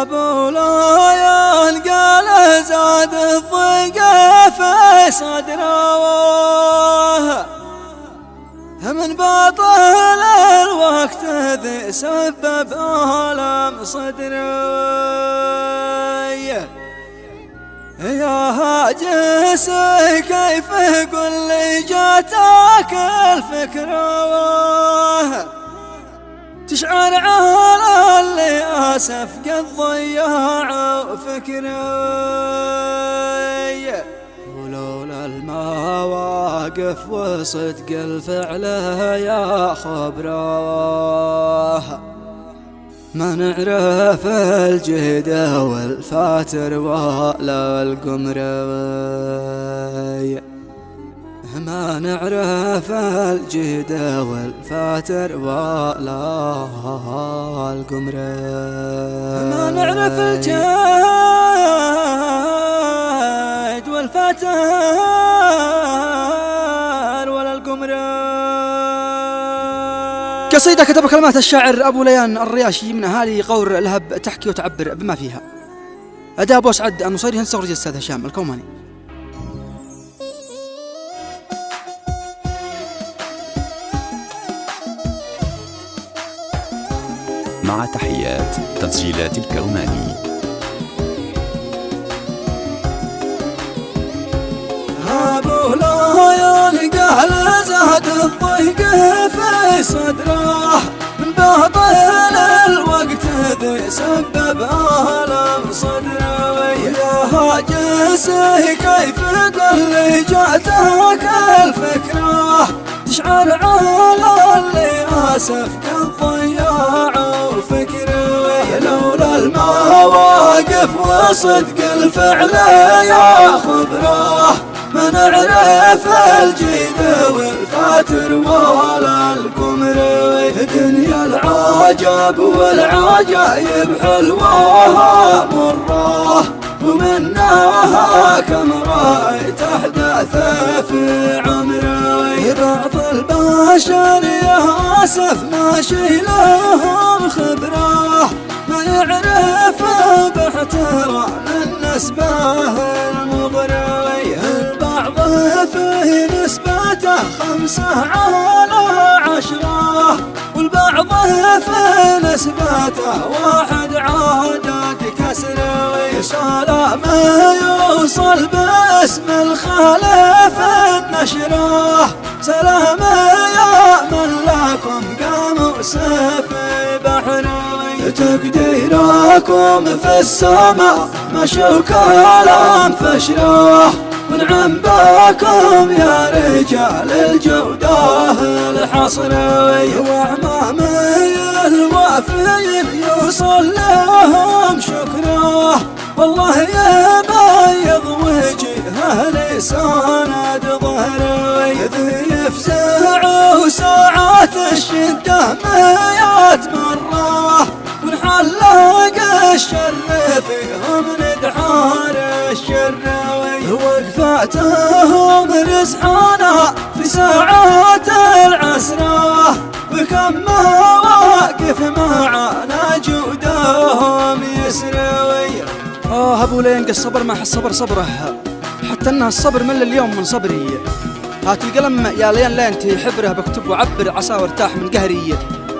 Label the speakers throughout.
Speaker 1: ابو لا يلقى له زاد الضيقه في صدره من باطل الوقت ذي سبب ألم صدري يا هاجس كيف يقول لي جاتك الفكرة تشعر على اللي آسف قد ضيع فكري ولولا المواقف وصدق الفعل يا خبره ما نعرف الجهد والفاتر ولا القمري ما نعرف الجهد والفاتر ولا القمري ما نعرف الجهد والفاتر ولا القمري. قصيدة كتب كلمات الشاعر أبو ليان الرياشي من أهالي قور الهب تحكي وتعبر بما فيها. أداء أبو سعد النصيري هندسة الأستاذ هشام الكوماني.
Speaker 2: مع تحيات تسجيلات الكوماني.
Speaker 1: أبو لا يلقى له زاد الضيقه في صدره من باطل الوقت ذي سبب ألم صدره يا هاجس كيف يقول لي جاتك الفكرة تشعر على اللي آسف قد ضيعوا فكري لولا المواقف وصدق الفعل يا خبره ما نعرف الجيد والفاتر ولا القمري دنيا العجب والعجايب حلوها مره ومنها كم رأيت أحداث في عمري بعض البشر يا آسف ماشي لهم خبرة ما يعرف باحترام النسبة المغري البعض في نسبته 5/10 والبعض في نسبته 1 عدد كسري سلام يوصل باسم الخالف النشره سلام يا من لكم قاموس في بحري تقديركم في السماء مشوا كلام فشره ونعم بكم يا رجال الجودة الحصري وعمامي الوافيين يوصل لهم شكره والله يبيض وجهه لساند ظهري ذي يفزعوا ساعات الشدة 100 مرة ونحلق الشر فيهم ندحار الشروي وقفاتهم رزحانا في ساعات العسرة وكم مواقف معنا جودهم يسروي. أبو لين الصبر ما الصبر صبره حتى أنها الصبر مل اليوم من صبري هات القلم يا لين لينتي حبره بكتب وعبر عسى وارتاح من قهري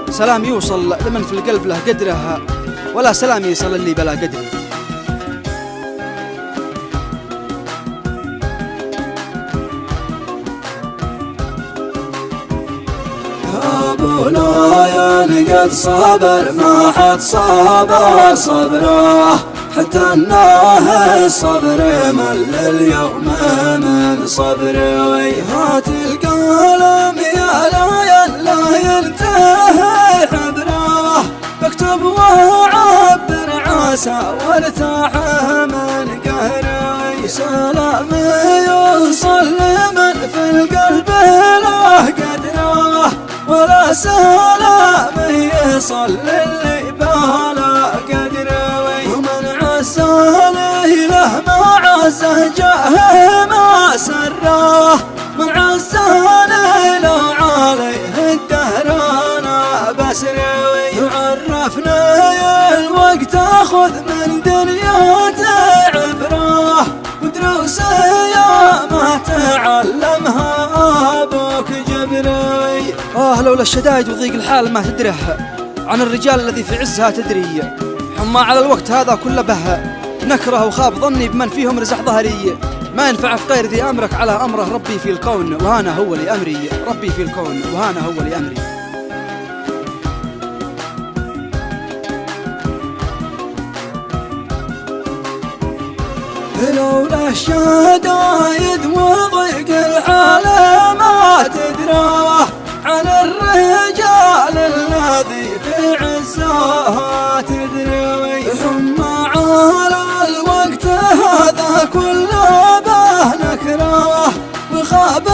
Speaker 1: سلام يوصل لمن في القلب له قدره ولا سلام يصل اللي بلا قدري. أبو لاين قد صبر ما حد صبر صبره حتى أنه الصبر مل اليوم من صبري هات القلم يا لاين لا ينتهي حبره بكتب وعبر عسى وارتاح من قهري سلام يوصل لمن في القلب له قدره ولا سلام يصل للي بلا قدره ومن عزاني له ما عزه جاه ما سره من عزاني له عليه الدهر انا بسروي يعرفنا الوقت
Speaker 3: خذ من دنياته عبره ودروس ما تعلمها أبوك جبري.
Speaker 1: لولا الشدايد وضيق الحال ما تدره عن الرجال الذي في عزها تدري. حما على الوقت هذا كله به نكره وخاب ظني بمن فيهم رزح ظهري. ما ينفعك غير ذي أمرك على أمره ربي في الكون وهانا هو لأمري. ربي في الكون وهانا هو لأمري.
Speaker 3: لولا الشدايد وضيق الحال ما تدراه عن الرجال الذي في عزها تدري. ثم على الوقت هذا كله به نكره وخاب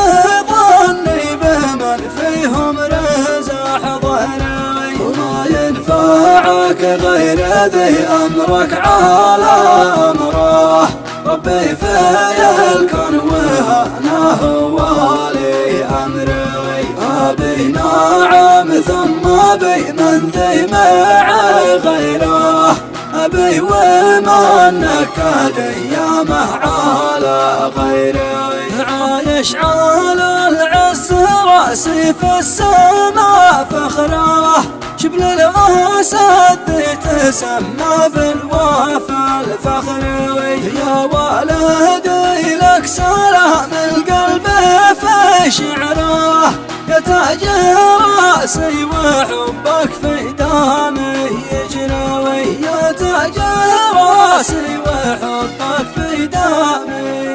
Speaker 3: ظني بمن فيهم رزاح ظهري. وما ينفعك غير ذي أمرك على أمره ربي في الكون وهنا هو لي أمري. أبي نعم ثم أبي من ذي معي غيره أبي ومن نكد أيامه على غيري. عايش على العز رأسي في السماء فخره شبل الأسد ذي تسمى بالوفا الفخري. يا ولدي لك سلام القلب في شعره يا تاج راسي وحبك في دمي يجري. يا تاج راسي وحبك في دمي